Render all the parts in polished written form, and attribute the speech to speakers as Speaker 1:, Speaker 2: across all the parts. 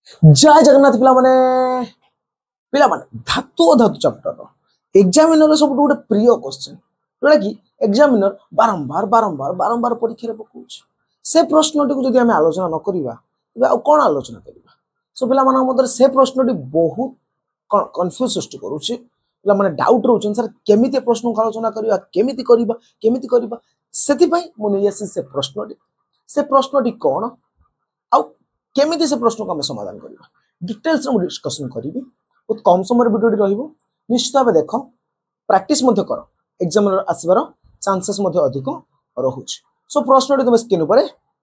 Speaker 1: जय जगन्नाथ पिला माने धातु और धातु चैप्टर एग्जामिनर सब गोटे प्रिय क्वेश्चन जोटा कि एग्जामिनर बारंबार बारंबार बारंबार परीक्षा पकाउछ से प्रश्नटी को जदि आम आलोचना न करबा तबे आ कोन आलोचना करबा सो पिला मानक मदर से प्रश्नटी बहुत कंफ्यूज सृष्टि करूछि पिला माने डाउट रहउछन सर केमिति प्रश्न को आलोचना करबा केमिति करबा सेति पई मु नै आसी से प्रश्नटी कोन आ केमिति से प्रश्न को हम समाधान करबा डिटेल्स रे डिस्कशन करिवि बहुत कम समय वीडियो रहिबो निश्चित भाव देख प्रैक्टिस मध्य कर एग्जाम आसबार चांसेस मध्य अधिक रहुछि सो प्रश्नटी तुम स्क्रीन पर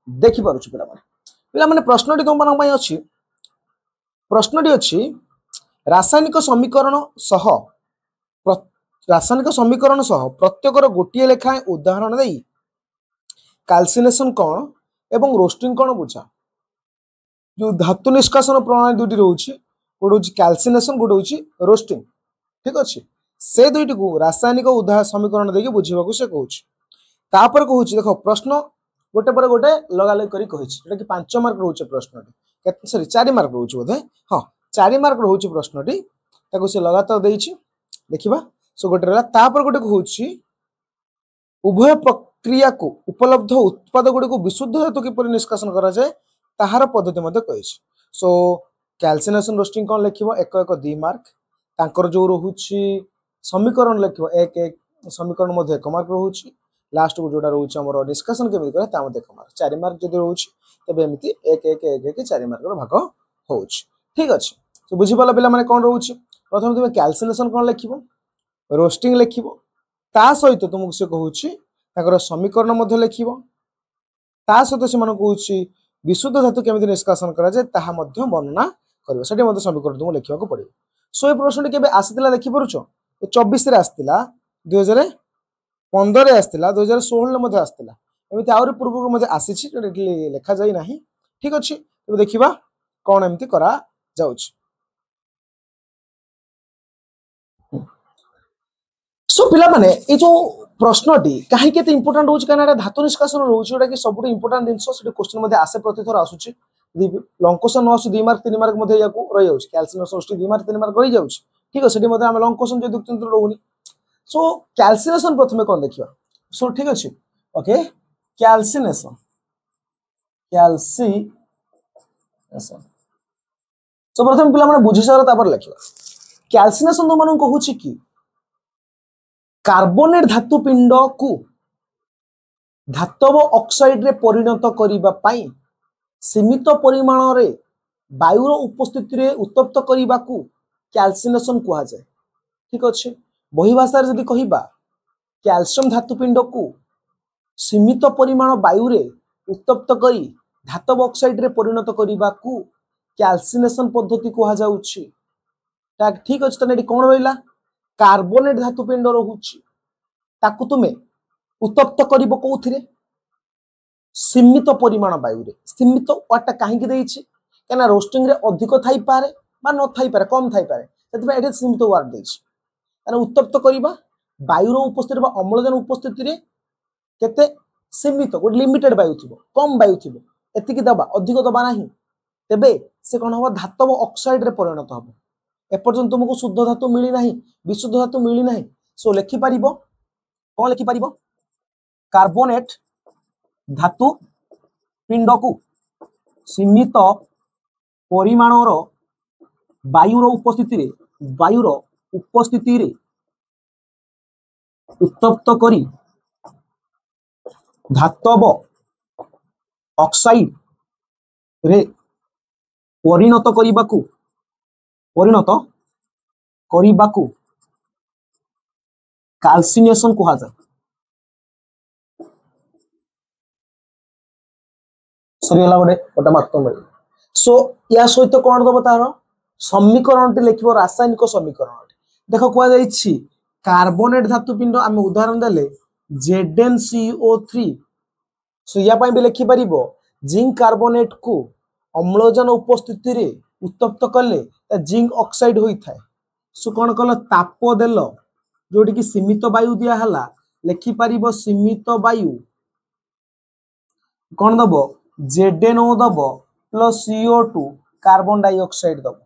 Speaker 1: देखि पारुछ पिला माने प्रश्नटी तुम मन पई अछि प्रश्नटी अछि रासायनिक समीकरण सह प्रत्येकर गोटिए लेखाएं उदाहरण देई कैल्सिनेशन कोन एवं रोस्टिंग कोन बुझा जो धातु निष्कासन प्रणाली दुटी रोची गोटे हूँ कैल्सिनेशन गोटे हूँ रोस्टिंग ठीक अच्छे से दुईटी को रासायनिक उदाहरण समीकरण देखिए बुझे से कहूँ कहूँ देख प्रश्न गोटे पर गोटे लगालग कर जोटा कि 5 मार्क रोचे प्रश्न सॉरी 4 मार्क रोचे बोधे हाँ 4 मार्क रोचे प्रश्नटी से लगातार देखा सो गोटे रहा गोटे कहूँ उभय प्रक्रिया को उपलब्ध उत्पाद गुड़ी को विशुद्ध हेतु किपर निष्कासन करा जाए ताहार पद्धति मध्य कही सो कैल्सिनेशन रोस्टिंग कौन लिख 1-1 2 मार्क तांकर जो रोची समीकरण लिख 1-1 समीकरण मध्य 1 मार्क रोची लास्ट को जोटा रोची हमर निष्कासन केमि करे ता मध्य 1 मार्क 4 मार्क जदि रोची तबे एमिति 1-1 4 मार्क रो भाग होउची ठीक अछि तो बुझि पाला पिला माने कोन रोची प्रथम तुम कैल्सिनेशन कौन लिखिबो रोस्टिंग लिखिबो ता सहित तुमको से कहूची ताकर समीकरण मध्य लिखिबो ता सहित से मन कहूची विशुद्ध धातु केमिति निष्कासन करा जाए ताहा मध्य वर्णना करबो सेठी मध्य समीकरण तुम लिखिबा को पड़िबो सो ए प्रश्नटी केबे आसीतिला देखि परुचो 24 रे आसीतिला 2015 रे आसीतिला 2016 रे मध्य आसीतिला एमिति आउरी पूर्व को मध्य आसीछि जोटा लेखा जाई नाही ठीक अछि तो देखिबा कोन एमिति करा जाउछि सो पिला माने ए जो प्रश्नटी कहीं केते इंपोर्टेंट होउछ काना धातु निष्कासन रहउछ जोटा कि सबुठ इंपोर्टेंट दिन से क्वेश्चन मध्ये आसे प्रतिथर आसुछि लॉन्ग क्वेश्चन न 2 मार्क 3 मार्क मध्ये याकू रहि जाउछ कैल्सिनेशन 2 मार्क 3 मार्क रहि जाउछ ठीक है सेठी मध्ये हम लॉन्ग क्वेश्चन जे दुक्तंत्र रहउनी सो कैल्सिनेशन प्रथमे कोन देखिबा सो ठीक अछि ओके कैल्सिनेशन सो प्रथम पिला माने बुझि सारा तापर लिखिबा कैल्सिनेशन तो मानन कहूछि कि कार्बोनेट धातु पिंड को धातव ऑक्साइड रे परिणत करिबा पाई सीमित परिमाण रे वायुर उपस्थिति रे उत्तप्त करिबा को कैल्सिनेशन कहा जाए ठीक अच्छे बही भाषा रे जदि कहिबा कैल्शियम धातु पिंड को सीमित परिमाण वायु रे उत्तप्त करी धातव ऑक्साइड रे परिणत करिबा को कैल्सिनेशन पद्धति कहा जाउछि ठीक अछि तने कोन रहिला कार्बोनेट धातु पिंड रहुछि ताकु तुमे उत्तप्त करिबो कोथिरे सीमित परिमाण वायु रे सीमित वाटा काहे के देछि केना रोस्टिंग रे अधिक थाई पारे बा न थाई पारे कम थाई पारे ततबे एटे सीमित वाट देछि एना उत्तप्त करिबा वायु रो उपस्थिति बा अम्लजान उपस्थिति रे केते सीमित गोट लिमिटेड वायु थिबो कम वायु थिबो एतिकी दबा अधिक दबा नाही तबे से कोन हो धातव ऑक्साइड रे परिणत हो एपर्यंत तुमको शुद्ध धातु मिली नाही विशुद्ध धातु मिली नाही सो लिखि परिबो कोन लिखि परिबो कार्बोनेट धातु पिंड को सीमित परिमाणर वायुर उपस्थिति रे उत्तप्त करी धातव ऑक्साइड रे परिणत करिबाकू कैल्सिनेशन कहा जाए सरीला गोटे मार्क तो मिल सो या सहित कौन दब तार समीकरण लिखिबो रासायनिक समीकरण देखो कह जाइछि कार्बोनेट धातु पिंड आम उदाहरण देले ZnCO3 सो या भी लिखि परिबो जिंक कार्बोनेट को अम्लजान उपस्थिति रे उत्तप्त कले जिंक ऑक्साइड होई थाए सो कौन कल ताप देल जोटी कि सीमित वायु दिया हला लिखि परिबो सीमित वायु कौन दब ZnO दब प्लस CO2 कार्बन डाइऑक्साइड दब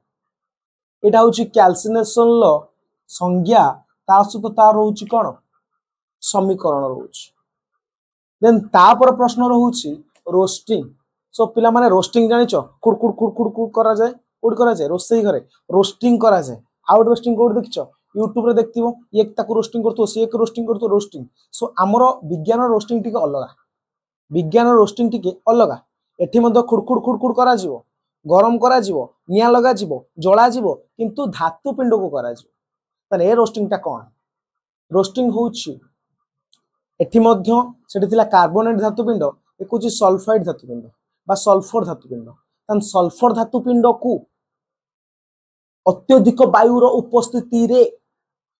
Speaker 1: एटा होची कैल्सिनेशन लो संज्ञा ता सहित तार रहउची कोन समीकरण रहउची देन तापर प्रश्न रहउची रोस्टिंग सो पिला माने रोस्टिंग जानिच कुड़ कुड़ कुड़ कुड़ कुड़ करा जाए कुड़ करा जाए रोस्टेई घरे रोस्टिंग करा जाए आउट रोस्टिंग कोड देखिछ यूट्यूब रे देखथिबो एक ताकू रोस्टिंग करतो से एक रोस्टिंग करतो रोस्टिंग सो हमर विज्ञान रोस्टिंग टिके अलगा विज्ञान रोस्टिंग टिके अलगा एठी मध्ये खुड़खुड़ खुड़खुड़ करा जिवो गरम करा जिवो निया लगा जिवो जळा जिवो किंतु धातु पिंड को करा जिवो तने ए रोस्टिंग टा कोन रोस्टिंग होउची एठी मध्ये सेठी थिला कार्बोनेट धातु पिंड एकुची सल्फाइड धातु पिंड बा सल्फर धातु पिंड तन सल्फर धातु पिंड को अत्यधिक वायुर उपस्थिति रे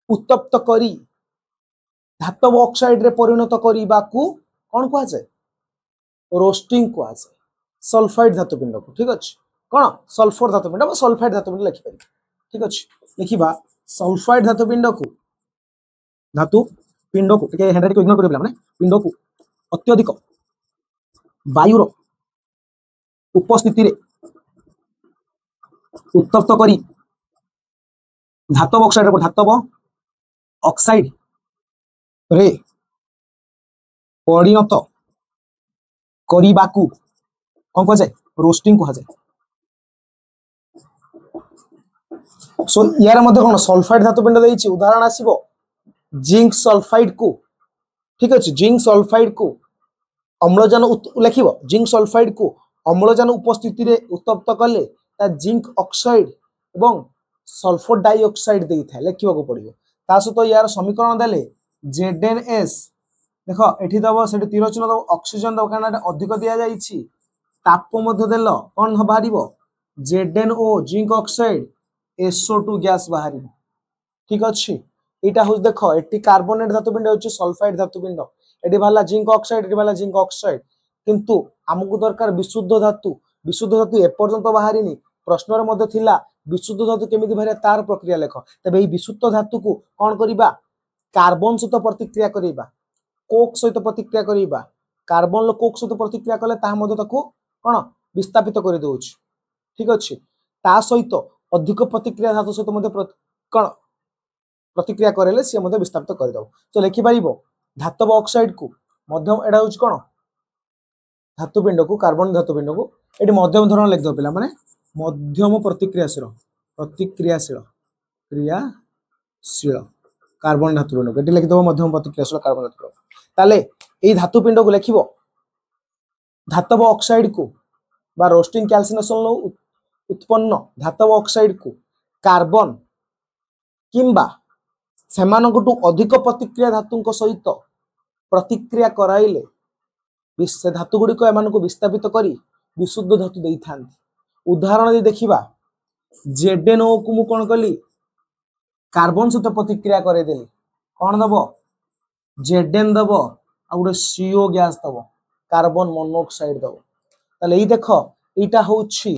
Speaker 1: उत्तप्त करी धातव ऑक्साइड रे परिणत करिबा को कोन को जाय रोस्टिंग को जाय सल्फाइड धातु पिंड को ठीक अछि कोन सल्फर धातु पिंड बा सल्फाइड धातु पिंड लिखि पारि ठीक अछि लिखिबा सल्फाइड धातु पिंड को टिके हेंडराइटिंग को इग्नोर करिबला माने पिंड को अत्यधिक वायुर उपस्थिति रे उत्तप्त करी धातव ऑक्साइड रे परिणत करिबाकू कोन को जाय रोस्टिंग को जाय सो यार मध्ये कोन सल्फाइड धातु पिंड देइछि उदाहरण आसीबो जिंक सल्फाइड को ठीक अछि जिंक सल्फाइड को अम्लजान लिखिबो जिंक सल्फाइड को अम्लजान उपस्थिति रे उत्तप्त कले ता जिंक ऑक्साइड एवं सल्फर डाइऑक्साइड देई था लिखिबा को पड़िबो ता सहित यार समीकरण देले ZnS देखो एठी दबो सेठी तीर चिन्ह दबो ऑक्सीजन दबो कारण एटा अधिक दिया जाईछि ताप मध्ये देलो कोन बाहरिबो ZnO zinc oxide SO2 gas बाहरिबो ठीक अछि एटा हो देखो एठी कार्बोनेट धातु पिंड होछि सल्फाइड धातु पिंड एठी भाला जिंक ऑक्साइड एठी भाला जिंक ऑक्साइड किंतु हमकु दरकार विशुद्ध धातु ए पर्यंत बाहरिनी प्रश्न रे मध्ये थिला विशुद्ध धातु केमिति बाहरे तार प्रक्रिया लेख तबे ए विशुद्ध धातु को कोन करिबा कार्बन सहित प्रतिक्रिया करिबा कोक सहित प्रतिक्रिया करिबा कार्बन लो कोक सहित प्रतिक्रिया कले ता मध्ये ताको कोन विस्थापित करि दोछ ठीक अछि ता सहित अधिक प्रतिक्रिया धातु सहित मध्ये कोन प्रतिक्रिया करेले से मध्ये विस्थापित करि दो तो लिखि परिबो धातव ऑक्साइड को मध्यम एडा होछ कोन धातु पिंड को कार्बन धातु पिंड को एटी मध्यम धरण लिख दो पिला माने मध्यम प्रतिक्रियाशील क्रियाशील कार्बन धातु पिंड को एटी लिख दो मध्यम प्रतिक्रियाशील कार्बन धातु पिंड ताले एई धातु पिंड को लिखिबो धातव ऑक्साइड को बा रोस्टिंग कैल्सिनेशन लो उत्पन्न धातव ऑक्साइड को कार्बन किंबा सेमानकटु अधिक प्रतिक्रिया धातुंक सहित प्रतिक्रिया कराइले से धातु गुडी को एमान को विस्थापित करी विशुद्ध धातु देई थांती उदाहरण दे देखिबा ZnO को मु कोन कली कार्बन सहित प्रतिक्रिया करे देली कोन दबो Zn दबो आ गुडे CO गैस दबो कार्बन मोनोऑक्साइड दबो ताले ई देखो एटा होछि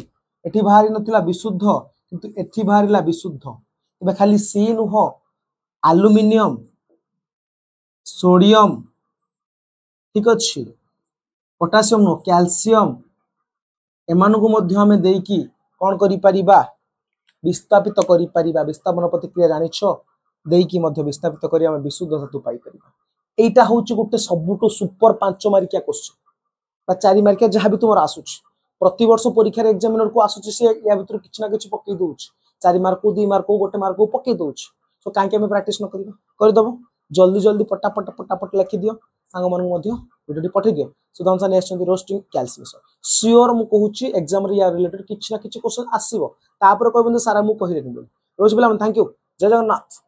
Speaker 1: एठी बाहरी नथिला विशुद्ध किंतु एठी बाहरीला विशुद्ध तबे खाली C नुह एल्युमिनियम सोडियम ठीक अछि पोटासियम नो कैल्शियम एमान को मध्य हमें देकी कोन करि परिबा विस्थापित करि परिबा विस्थापन प्रतिक्रिया जानिछो देकी मध्य विस्थापित करी हम विशुद्ध धातु पाई परिबा एटा होची गुटे सबुटो सुपर 5 मार्किया क्वेश्चन बा 4 मार्किया जहा भी तुमर आसुछ प्रति वर्ष परीक्षा रे एग्जामिनर को आसुछ से या भीतर किछ ना किछ पक्कै दोछ 4 मार्क को 2 मार्क को गोटे मार्क को पक्कै दोछ सो काहे के हम प्रैक्टिस न करिबा कर दबो जल्दी जल्दी पटापट लिखि दियो सांग मन मध्य वीडियो पठै दियो सुधांश ने एसचंदी रोस्टिंग कैल्सिनेशन श्योर मु कहूची एग्जाम रे या रिलेटेड किछ ना किछ क्वेश्चन आसीबो तापर कहबो सारा मु कहि देबो रोज बिला थैंक यू जय जगन्नाथ।